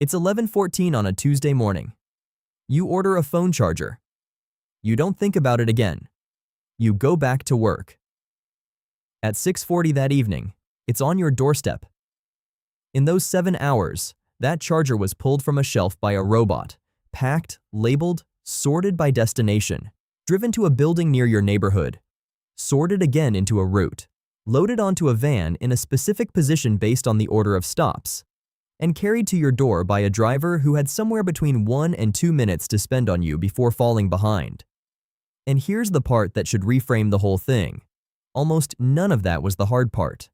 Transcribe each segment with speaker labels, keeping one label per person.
Speaker 1: It's 11:14 on a Tuesday morning. You order a phone charger. You don't think about it again. You go back to work. At 6:40 that evening, it's on your doorstep. In those 7 hours, that charger was pulled from a shelf by a robot, packed, labeled, sorted by destination, driven to a building near your neighborhood, sorted again into a route, loaded onto a van in a specific position based on the order of stops, and carried to your door by a driver who had somewhere between 1 and 2 minutes to spend on you before falling behind. And here's the part that should reframe the whole thing. Almost none of that was the hard part.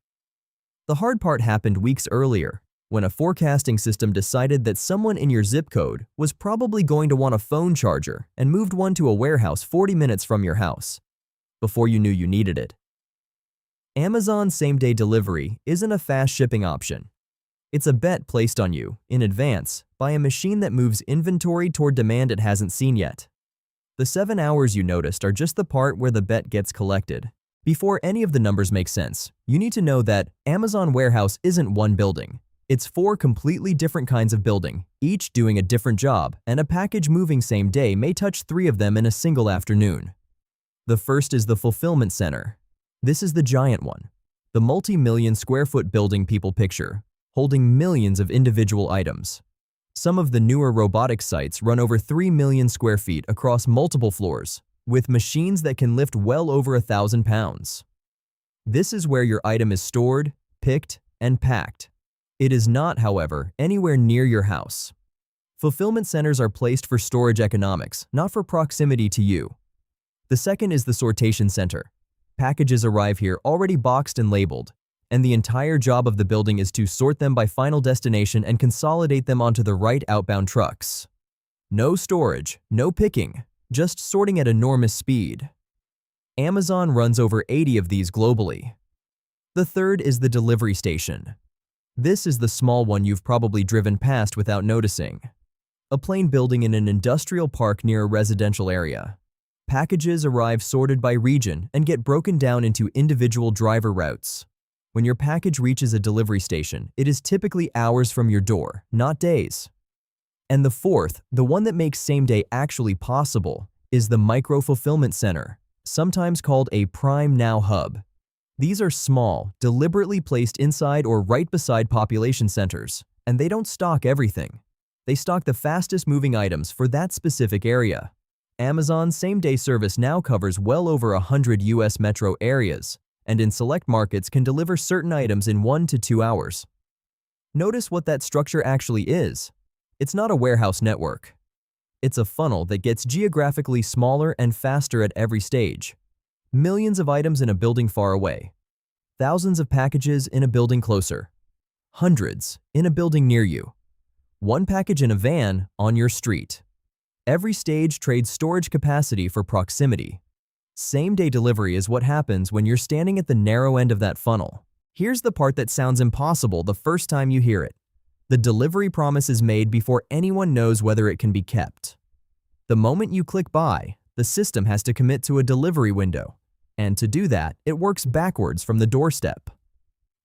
Speaker 1: The hard part happened weeks earlier, when a forecasting system decided that someone in your zip code was probably going to want a phone charger and moved one to a warehouse 40 minutes from your house, before you knew you needed it. Amazon same-day delivery isn't a fast shipping option. It's a bet placed on you, in advance, by a machine that moves inventory toward demand it hasn't seen yet. The 7 hours you noticed are just the part where the bet gets collected. Before any of the numbers make sense, you need to know that Amazon warehouse isn't one building. It's 4 completely different kinds of building, each doing a different job, and a package moving same day may touch 3 of them in a single afternoon. The first is the fulfillment center. This is the giant one, the multi-million square foot building people picture, holding millions of individual items. Some of the newer robotic sites run over 3 million square feet across multiple floors, with machines that can lift well over 1,000 pounds. This is where your item is stored, picked, and packed. It is not, however, anywhere near your house. Fulfillment centers are placed for storage economics, not for proximity to you. The second is the sortation center. Packages arrive here already boxed and labeled, and the entire job of the building is to sort them by final destination and consolidate them onto the right outbound trucks. No storage, no picking, just sorting at enormous speed. Amazon runs over 80 of these globally. The third is the delivery station. This is the small one you've probably driven past without noticing. A plain building in an industrial park near a residential area. Packages arrive sorted by region and get broken down into individual driver routes. When your package reaches a delivery station, it is typically hours from your door, not days. And the fourth, the one that makes same-day actually possible, is the micro-fulfillment center, sometimes called a Prime Now hub. These are small, deliberately placed inside or right beside population centers, and they don't stock everything. They stock the fastest-moving items for that specific area. Amazon's same-day service now covers well over 100 U.S. metro areas, and in select markets can deliver certain items in 1 to 2 hours. Notice what that structure actually is. It's not a warehouse network. It's a funnel that gets geographically smaller and faster at every stage. Millions of items in a building far away. Thousands of packages in a building closer. Hundreds in a building near you. One package in a van on your street. Every stage trades storage capacity for proximity. Same-day delivery is what happens when you're standing at the narrow end of that funnel. Here's the part that sounds impossible the first time you hear it. The delivery promise is made before anyone knows whether it can be kept. The moment you click buy, the system has to commit to a delivery window. And to do that, it works backwards from the doorstep.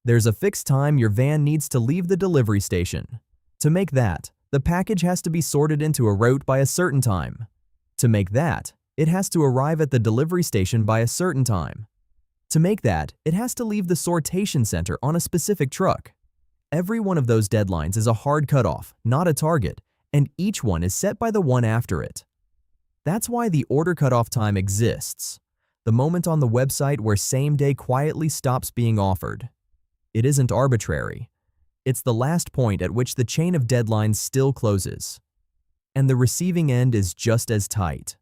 Speaker 1: There's a fixed time your van needs to leave the delivery station. To make that, the package has to be sorted into a route by a certain time. To make that, it has to arrive at the delivery station by a certain time. To make that, it has to leave the sortation center on a specific truck. Every one of those deadlines is a hard cutoff, not a target, and each one is set by the one after it. That's why the order cutoff time exists, the moment on the website where same-day quietly stops being offered. It isn't arbitrary. It's the last point at which the chain of deadlines still closes. And the receiving end is just as tight.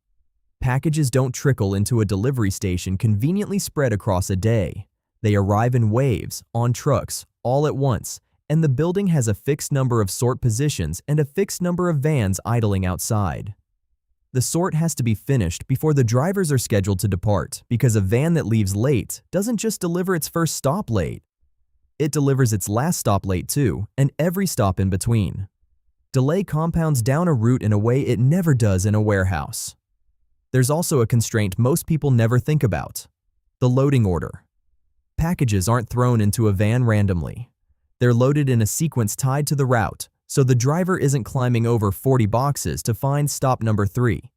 Speaker 1: Packages don't trickle into a delivery station conveniently spread across a day. They arrive in waves, on trucks, all at once, and the building has a fixed number of sort positions and a fixed number of vans idling outside. The sort has to be finished before the drivers are scheduled to depart, because a van that leaves late doesn't just deliver its first stop late. It delivers its last stop late too, and every stop in between. Delay compounds down a route in a way it never does in a warehouse. There's also a constraint most people never think about: the loading order. Packages aren't thrown into a van randomly. They're loaded in a sequence tied to the route, so the driver isn't climbing over 40 boxes to find stop number 3.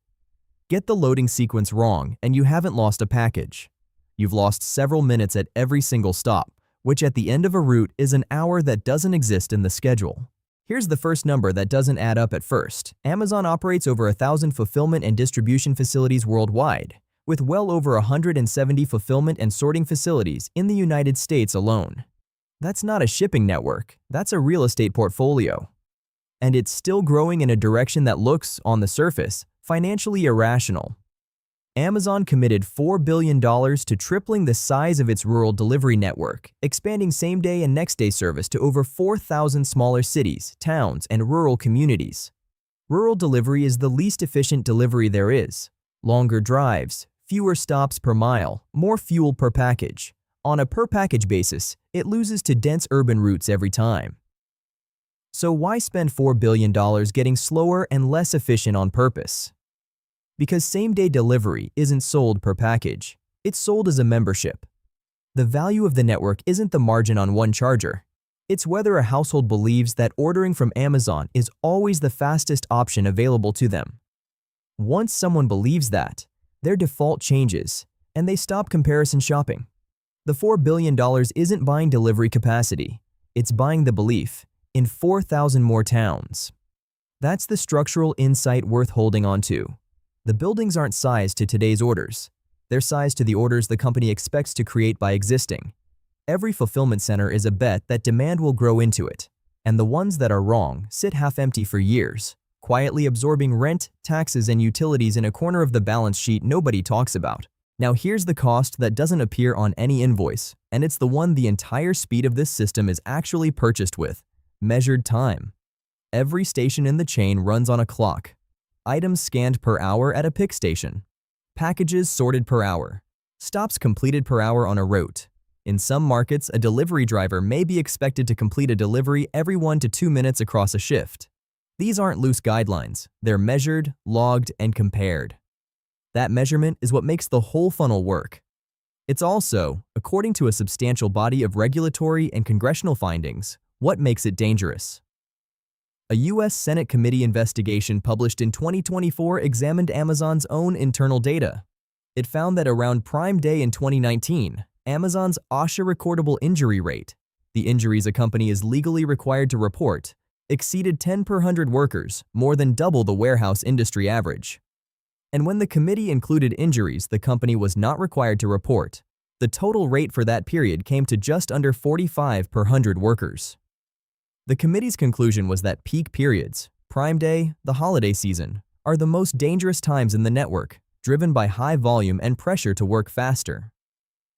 Speaker 1: Get the loading sequence wrong and you haven't lost a package. You've lost several minutes at every single stop, which at the end of a route is an hour that doesn't exist in the schedule. Here's the first number that doesn't add up at first. Amazon operates over 1,000 fulfillment and distribution facilities worldwide, with well over 170 fulfillment and sorting facilities in the United States alone. That's not a shipping network, that's a real estate portfolio. And it's still growing in a direction that looks, on the surface, financially irrational. Amazon committed $4 billion to tripling the size of its rural delivery network, expanding same-day and next-day service to over 4,000 smaller cities, towns, and rural communities. Rural delivery is the least efficient delivery there is. Longer drives, fewer stops per mile, more fuel per package. On a per-package basis, it loses to dense urban routes every time. So why spend $4 billion getting slower and less efficient on purpose? Because same-day delivery isn't sold per package, it's sold as a membership. The value of the network isn't the margin on one charger. It's whether a household believes that ordering from Amazon is always the fastest option available to them. Once someone believes that, their default changes, and they stop comparison shopping. The $4 billion isn't buying delivery capacity, it's buying the belief in 4,000 more towns. That's the structural insight worth holding on to. The buildings aren't sized to today's orders. They're sized to the orders the company expects to create by existing. Every fulfillment center is a bet that demand will grow into it, and the ones that are wrong sit half empty for years, quietly absorbing rent, taxes, and utilities in a corner of the balance sheet nobody talks about. Now here's the cost that doesn't appear on any invoice, and it's the one the entire speed of this system is actually purchased with: measured time. Every station in the chain runs on a clock. Items scanned per hour at a pick station. Packages sorted per hour. Stops completed per hour on a route. In some markets, a delivery driver may be expected to complete a delivery every 1 to 2 minutes across a shift. These aren't loose guidelines. They're measured, logged, and compared. That measurement is what makes the whole funnel work. It's also, according to a substantial body of regulatory and congressional findings, what makes it dangerous. A U.S. Senate committee investigation published in 2024 examined Amazon's own internal data. It found that around Prime Day in 2019, Amazon's OSHA recordable injury rate, the injuries a company is legally required to report, exceeded 10 per 100 workers, more than double the warehouse industry average. And when the committee included injuries the company was not required to report, the total rate for that period came to just under 45 per 100 workers. The committee's conclusion was that peak periods, Prime Day, the holiday season, are the most dangerous times in the network, driven by high volume and pressure to work faster.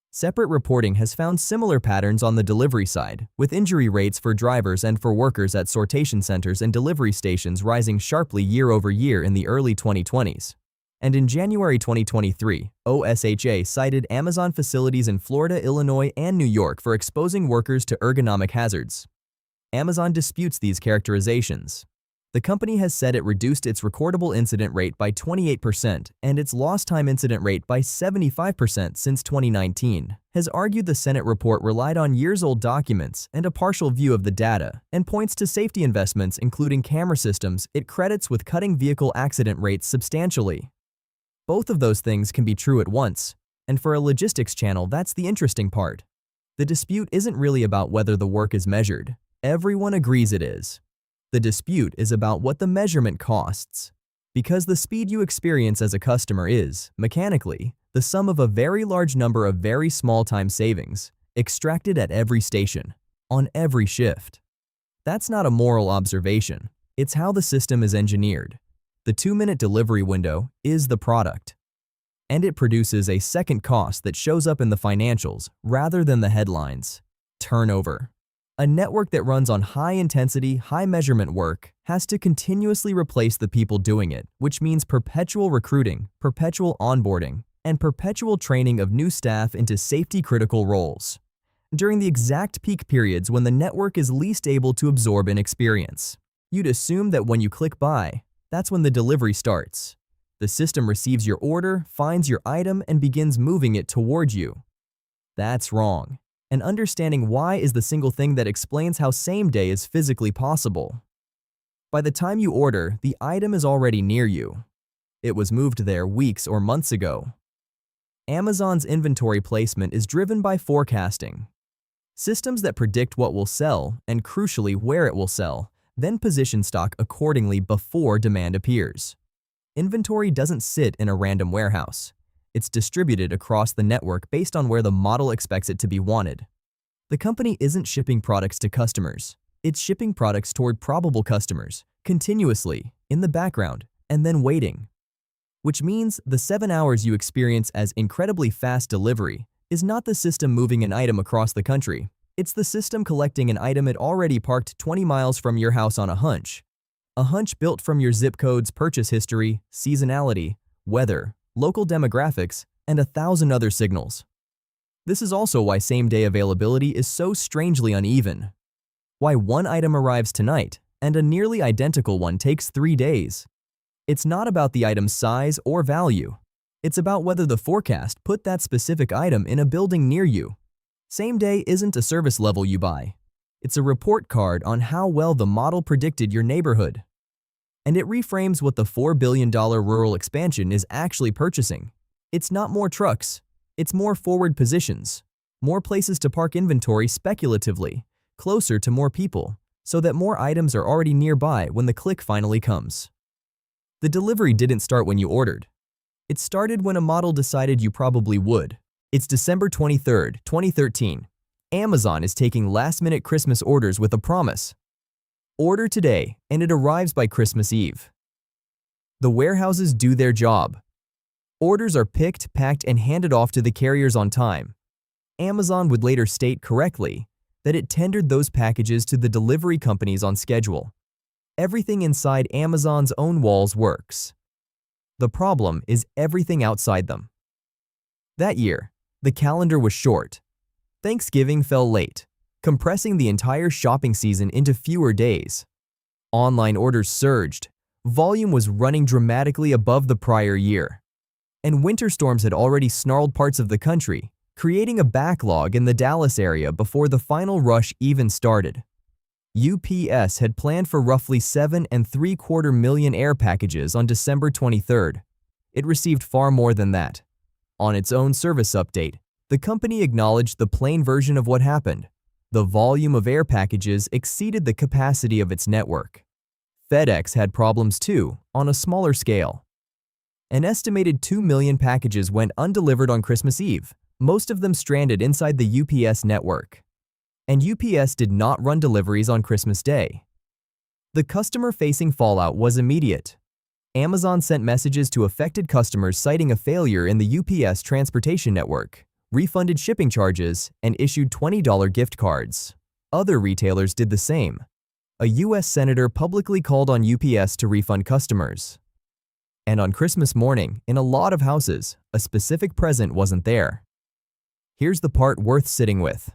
Speaker 1: Separate reporting has found similar patterns on the delivery side, with injury rates for drivers and for workers at sortation centers and delivery stations rising sharply year over year in the early 2020s. And in January 2023, OSHA cited Amazon facilities in Florida, Illinois, and New York for exposing workers to ergonomic hazards. Amazon disputes these characterizations. The company has said it reduced its recordable incident rate by 28% and its lost time incident rate by 75% since 2019, has argued the Senate report relied on years-old documents and a partial view of the data, and points to safety investments including camera systems it credits with cutting vehicle accident rates substantially. Both of those things can be true at once, and for a logistics channel that's the interesting part. The dispute isn't really about whether the work is measured. Everyone agrees it is. The dispute is about what the measurement costs. Because the speed you experience as a customer is, mechanically, the sum of a very large number of very small time savings, extracted at every station, on every shift. That's not a moral observation. It's how the system is engineered. The 2-minute delivery window is the product. And it produces a second cost that shows up in the financials rather than the headlines: turnover. A network that runs on high-intensity, high-measurement work has to continuously replace the people doing it, which means perpetual recruiting, perpetual onboarding, and perpetual training of new staff into safety-critical roles, during the exact peak periods when the network is least able to absorb inexperience. You'd assume that when you click buy, that's when the delivery starts. The system receives your order, finds your item, and begins moving it toward you. That's wrong. And understanding why is the single thing that explains how same-day is physically possible. By the time you order, the item is already near you. It was moved there weeks or months ago. Amazon's inventory placement is driven by forecasting. Systems that predict what will sell and, crucially, where it will sell, then position stock accordingly before demand appears. Inventory doesn't sit in a random warehouse. It's distributed across the network based on where the model expects it to be wanted. The company isn't shipping products to customers. It's shipping products toward probable customers, continuously, in the background, and then waiting. Which means the 7 hours you experience as incredibly fast delivery is not the system moving an item across the country. It's the system collecting an item it already parked 20 miles from your house on a hunch. A hunch built from your zip code's purchase history, seasonality, weather, local demographics, and 1,000 other signals. This is also why same-day availability is so strangely uneven. Why one item arrives tonight and a nearly identical one takes 3 days. It's not about the item's size or value. It's about whether the forecast put that specific item in a building near you. Same day isn't a service level you buy. It's a report card on how well the model predicted your neighborhood. And it reframes what the $4 billion rural expansion is actually purchasing. It's not more trucks. It's more forward positions, more places to park inventory speculatively, closer to more people, so that more items are already nearby when the click finally comes. The delivery didn't start when you ordered. It started when a model decided you probably would. It's December 23, 2013. Amazon is taking last-minute Christmas orders with a promise. Order today, and it arrives by Christmas Eve. The warehouses do their job. Orders are picked, packed, and handed off to the carriers on time. Amazon would later state correctly that it tendered those packages to the delivery companies on schedule. Everything inside Amazon's own walls works. The problem is everything outside them. That year, the calendar was short. Thanksgiving fell late, compressing the entire shopping season into fewer days. Online orders surged. Volume was running dramatically above the prior year. And winter storms had already snarled parts of the country, creating a backlog in the Dallas area before the final rush even started. UPS had planned for roughly 7.75 million air packages on December 23rd. It received far more than that. On its own service update, the company acknowledged the plain version of what happened. The volume of air packages exceeded the capacity of its network. FedEx had problems too, on a smaller scale. An estimated 2 million packages went undelivered on Christmas Eve, most of them stranded inside the UPS network. And UPS did not run deliveries on Christmas Day. The customer-facing fallout was immediate. Amazon sent messages to affected customers citing a failure in the UPS transportation network, refunded shipping charges, and issued $20 gift cards. Other retailers did the same. A U.S. senator publicly called on UPS to refund customers. And on Christmas morning, in a lot of houses, a specific present wasn't there. Here's the part worth sitting with.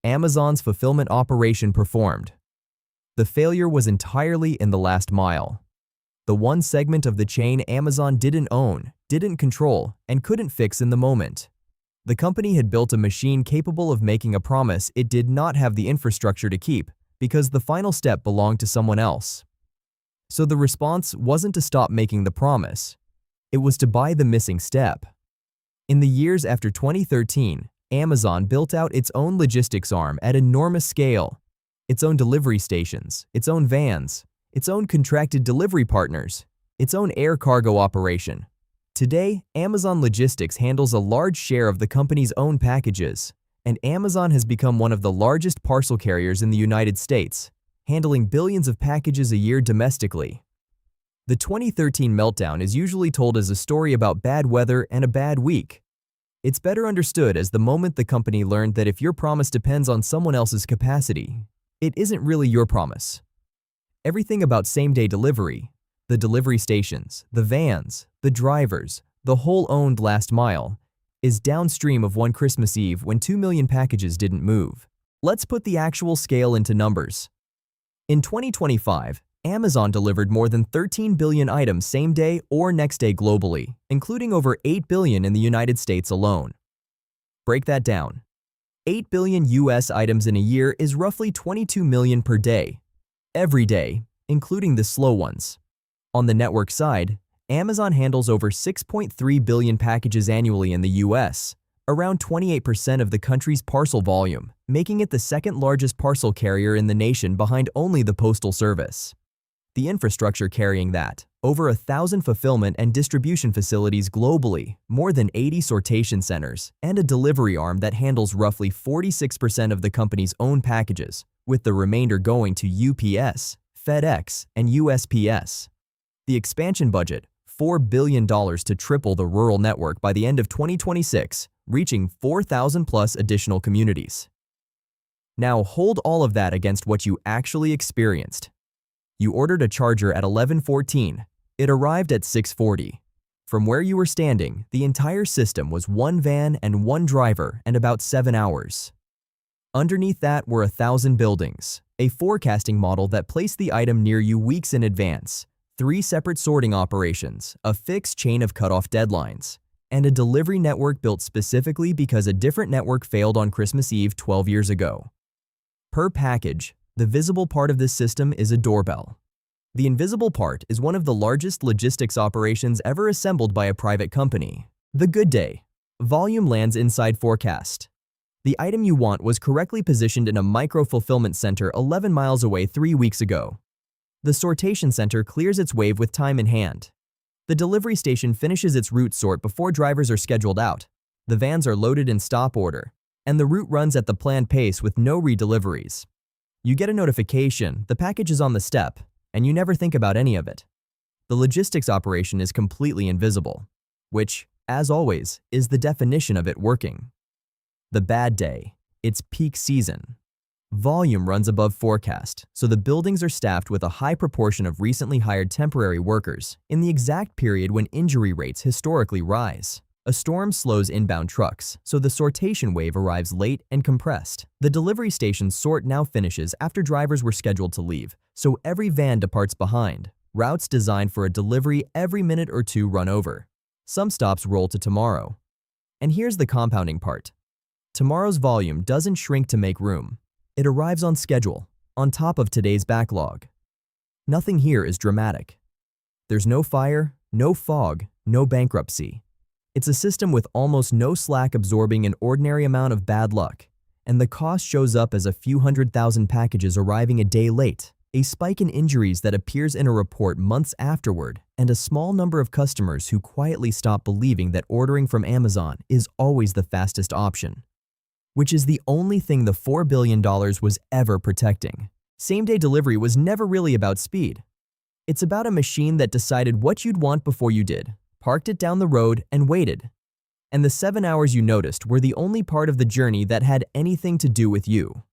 Speaker 1: Amazon's fulfillment operation performed. The failure was entirely in the last mile. The one segment of the chain Amazon didn't own, didn't control, and couldn't fix in the moment. The company had built a machine capable of making a promise it did not have the infrastructure to keep because the final step belonged to someone else. So the response wasn't to stop making the promise. It was to buy the missing step. In the years after 2013, Amazon built out its own logistics arm at enormous scale. Its own delivery stations, its own vans, its own contracted delivery partners, its own air cargo operation. Today, Amazon Logistics handles a large share of the company's own packages, and Amazon has become one of the largest parcel carriers in the United States, handling billions of packages a year domestically. The 2013 meltdown is usually told as a story about bad weather and a bad week. It's better understood as the moment the company learned that if your promise depends on someone else's capacity, it isn't really your promise. Everything about same-day delivery, the delivery stations, the vans, the drivers, the whole owned last mile, is downstream of one Christmas Eve when 2 million packages didn't move. Let's put the actual scale into numbers. In 2025, Amazon delivered more than 13 billion items same day or next day globally, including over 8 billion in the United States alone. Break that down. 8 billion US items in a year is roughly 22 million per day. Every day, including the slow ones. On the network side, Amazon handles over 6.3 billion packages annually in the US, around 28% of the country's parcel volume, making it the second largest parcel carrier in the nation behind only the Postal Service. The infrastructure carrying that, over 1,000 fulfillment and distribution facilities globally, more than 80 sortation centers, and a delivery arm that handles roughly 46% of the company's own packages, with the remainder going to UPS, FedEx, and USPS. The expansion budget, $4 billion to triple the rural network by the end of 2026, reaching 4,000+ additional communities. Now hold all of that against what you actually experienced. You ordered a charger at 11:14. It arrived at 6:40. From where you were standing, the entire system was one van and one driver and about 7 hours. Underneath that were 1,000 buildings, a forecasting model that placed the item near you weeks in advance, 3 separate sorting operations, a fixed chain of cutoff deadlines, and a delivery network built specifically because a different network failed on Christmas Eve 12 years ago. Per package, the visible part of this system is a doorbell. The invisible part is one of the largest logistics operations ever assembled by a private company. The good day. Volume lands inside forecast. The item you want was correctly positioned in a micro-fulfillment center 11 miles away 3 weeks ago. The sortation center clears its wave with time in hand. The delivery station finishes its route sort before drivers are scheduled out. The vans are loaded in stop order, and the route runs at the planned pace with no redeliveries. You get a notification, the package is on the step, and you never think about any of it. The logistics operation is completely invisible, which, as always, is the definition of it working. The bad day. It's peak season. Volume runs above forecast, so the buildings are staffed with a high proportion of recently hired temporary workers in the exact period when injury rates historically rise. A storm slows inbound trucks, so the sortation wave arrives late and compressed. The delivery station's sort now finishes after drivers were scheduled to leave, so every van departs behind. Routes designed for a delivery every minute or two run over. Some stops roll to tomorrow. And here's the compounding part. Tomorrow's volume doesn't shrink to make room. It arrives on schedule, on top of today's backlog. Nothing here is dramatic. There's no fire, no fog, no bankruptcy. It's a system with almost no slack absorbing an ordinary amount of bad luck, and the cost shows up as a few 100,000 packages arriving a day late, a spike in injuries that appears in a report months afterward, and a small number of customers who quietly stop believing that ordering from Amazon is always the fastest option, which is the only thing the $4 billion was ever protecting. Same-day delivery was never really about speed. It's about a machine that decided what you'd want before you did, parked it down the road, and waited. And the 7 hours you noticed were the only part of the journey that had anything to do with you.